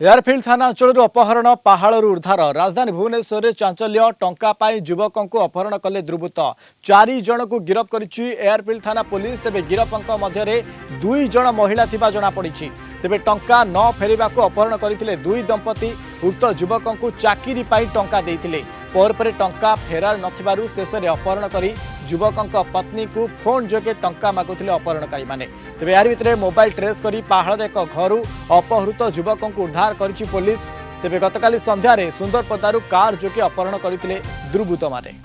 एयरफिल्ड थाना अंचल अपहरण पहाड़ उद्धार राजधानी भुवनेश्वर में चांचल्य टंका पाई युवकों को अपहरण कले दुर्बृत्त 4 जन को गिरफ करिछि एयरफिल्ड थाना पुलिस। तेबे गिरफों मध्य 2 जन महिला थिबा जଣା पड़िछि। तेबे टंका न फेरिबा को अपहरण करथिले 2 दंपति उक्त युवकों को चाकरी पाई टंका देइथिले। पर टंका फेरार नथिबारु शेष में अपहरण करी युवकों पत्नी को फोन जोगे टंका मागुथिले अपहरणकारी माने। तेबे यार भितरे मोबाइल ट्रेस करी पहाड़ एक घर अपहृत युवकों को उद्धार करिछि पुलिस। तेबे गतकाली संध्यारे सुंदरपदारु कार जोगे अपहरण करथिले दुर्बृत्त माने।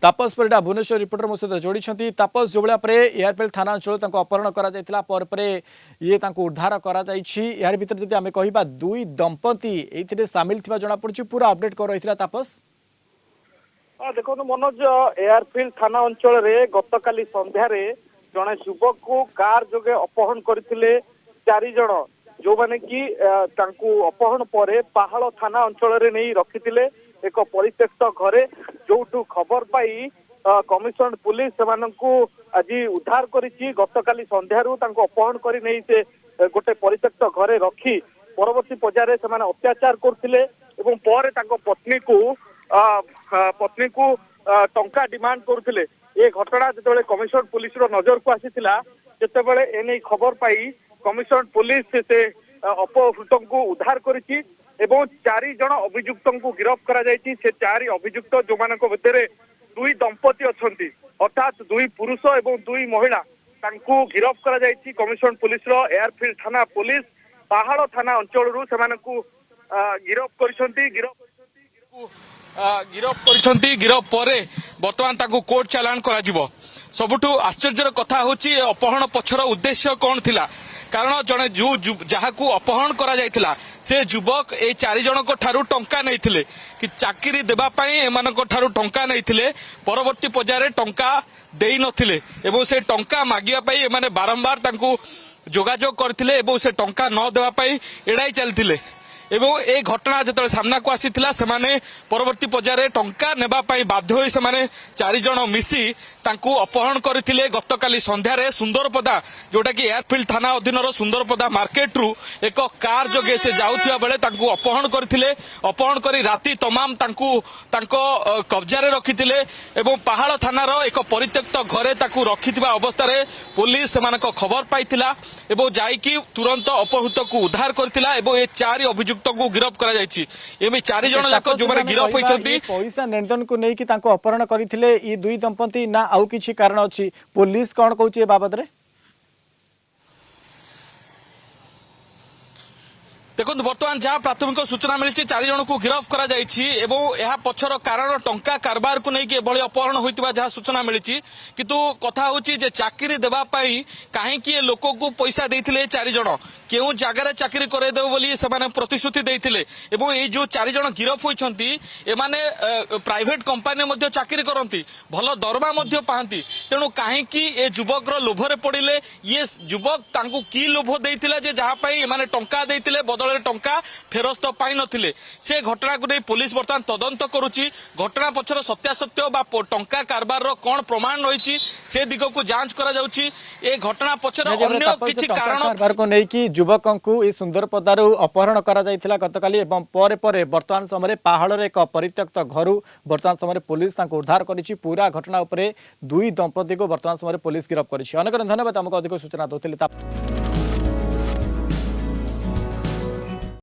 तापस परिडा भुवनेश्वर रिपोर्टर मो सहित जोड़ी। तापस जो भाई एयरफिल्ड थाना अंचल अपहरण कर ये उद्धार यार भीतर जदि आम कह 2 दंपति ये सामिल थी जना पड़ी पूरा अपडेट कर रही तापस। देखो मनोज एयरफिल्ड थाना अंचल गतकाली संध्यारे जड़े युवक को कार जोगे अपहरण करते 4 जन जो माने कि अपहरण पर पहाड़ थाना अंचल नहीं रखी एक परित्यक्त घरे जो खबर पाई कमिशनरेट पुलिस आज उद्धार करिछि। गतकाली संध्यारू अपहरण कर नहीं से गोटे परित्यक्त घरे रखी परवर्ती पर्यायर से अत्याचार करथिले एवं पर पत्नी को टंका डिमांड करथिले। ये घटना जो कमिशनरेट पुलिस नजर को आसीथिला जेतेबेले एने खबर पाई कमिशनरेट पुलिस से अपहृत को उद्धार करिछि एवं 4 जन अभियुक्त को गिरफ करा जायछि। से 4 अभियुक्त जो मानक भितरे 2 दंपति अछंती अर्थात 2 पुरुष एवं 2 महिला तांको गिरफ करा जायछि। कमिशनरेट पुलिस एयरफिल्ड थाना पुलिस पहाड़ थाना अंचल गिरफ करिसंती। गिरफ पर बर्तमान ताको कोर्ट चालान करा जिवो। सबुठु आश्चर्यर कथा होची अपहरण पछर उद्देश्य कौन थिला कारण जड़े जो जहाँ अपहरण करा जायथिला से युवक ए 4 जन को ठारू टंका नहीं कि चाकरी देबा पई एमानको ठारू टंका नहीं परवर्ती पर्यायर टंका देई नथिले एवं से टंका मागिया पई एमाने बारंबार तांको जोगाजोग करथिले एवं से टंका न देबा पई एडाई चलथिले एवं ए घटना जो सामना को आसीथिला सेमाने परवर्ती पर्यायर टंका नेबा पई बाध्य होई सेमाने 4 जन मिसी तांको अपहरण करथिले। गतकाली संध्यारे सुंदरपदा जोटा कि एयरफिल्ड थाना अधीनर सुंदरपदा मार्केट रु एक कार जोगे से जाउथिया बेले तांको अपहरण करथिले। अपहरण करी राति तमाम तांको कब्जारे रखिथिले एवं पहाड़ थानार एक परित्यक्त घरे ताकू रखिथिबा अवस्था रे पुलिस सेमानक खबर पाइथिला एवं जाईकी तुरंत अपहृत को उद्धार करथिला एवं ए 4 अभियुक्त को गिरफ करा जायछि। एमे 4 जन जाक जो माने गिरफ होइछंती पैसा लेनदेन को नहीं कि तांको अपहरण करथिले ई 2 दंपति ना आउ किछि कारण अछि पुलिस कोन कहउछि ए बाबत रे। देखो बर्तमान जहाँ प्राथमिक सूचना मिली 4 जन को गिरफ करा जायछि एवं यह पछर कारण टंका कारबार को नहीं कि एभली अपहरण होइतिबा जहाँ सूचना मिली किंतु कथा होछि जे चाकरी देबा पई काहे कि लोक को पैसा देइथिले 4 जन केउ जगार चाकरी करे देबो बोली सेमाने प्रतिश्रुति देइथिले एवं ए जो 4 जन गिरफ होइछंती एमाने प्राइवेट कंपनी मध्ये चाकरी करंती भलो दरमा मध्ये पाहंती तेणु काहे कि ए युवक लोभरे पड़िले ये युवक तांको की लोभ देइथिले जे जहाँ पई एमाने टंका देइथिले बदल टंका फेरस्त पाई नथिले। से घटना को नहीं पुलिस बर्तमान तदंत करुची घटना पछर सत्यासत्य बा टंका कारबार रो कोन प्रमाण रहिछि से दिग को जांच करा जाउची। ए घटना पछर अन्य किछि कारण कारबार को नहीं कि युवकों को ई सुंदरपदारु अपहरण करा जायथिला गतकाली एवं पर वर्तमान समय पहाड़ रे एक परित्यक्त घरु वर्तमान समय पुलिस तांको उद्धार करिछि। पूरा घटना उपरे 2 दंपति को वर्तमान समय पुलिस गिरफ करिछि। अनेक धन्यवाद हमको अधिक सूचना दोथिले।